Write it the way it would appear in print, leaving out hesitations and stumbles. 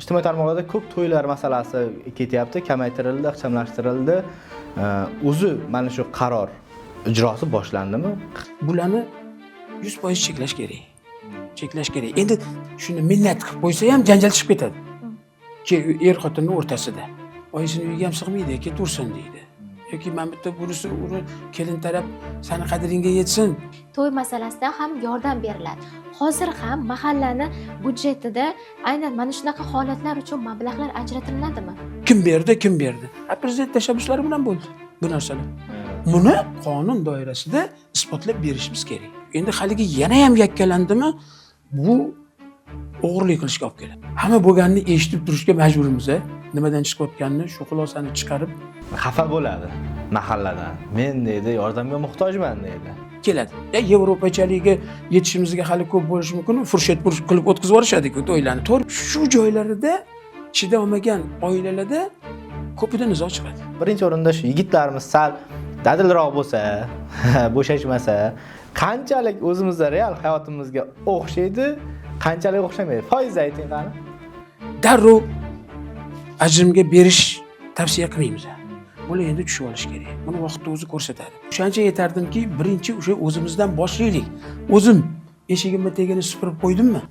ijtimoiy tarmoqlarda ko'p to'ylar masalasi ketyapti, kamaytirildi, ixchamlashtirildi. O'zi mana shu qaror ijrosi boshlandimi? Bularni 100% cheklash kerak. Cheklash kerak. Endi shuni minnat qilib qo'ysa ham janjal chiqib ketadi. Er-xotinning o'rtasida. Oyisini uyiga ham sig'maydi, ketaversin deydi. Yoki men bitta bunisi uni kelin taraf seni qadringga yetsin. To'y masalasida ham yordam beriladi. Hozir ham mahallani budjetida aynan mana shunaqa holatlar uchun mablag'lar ajratiladimi? Kim berdi? Prezident tashabbuslari bilan bo'ldi bu narsalar. Buni qonun doirasida isbotlab berishimiz kerak. Endi haligi yana ham yakkalandimi, bu o'g'irlik qilishga olib keladi. Hamma bo'lganini eshitib turishga majburmiz. Nimadan chiqayotganini shu xulosani chiqarib Xafa bo'ladi mahalladan. Men deydi, yordamga muhtojman deydi. keladi. Yevropachaligiga yetishimizga hali ko'p bo'lishi mumkin. Furshat qilib o'tkazib yuborishadi-ku to'ylarni. Shu joylarida chidamagan oilalarda ko'pida nizo chiqadi. Birinchi o'rinda shu yigitlarimiz sal dadilroq bo'lsa, bo'shashmasa, qanchalik o'zimizda real hayotimizga o'xshaydi, qanchalik o'xshamaydi. Foiz ayting qani. Darrov ajrimga berish tavsiya qilmaymiz. Buni endi tushib olish kerak. Buni vaqtda o'zi ko'rsatadi. O'shancha yetardimki, birinchi o'sha o'zimizdan boshlaylik. O'zim eshigimni tegini supurib qo'ydimmi?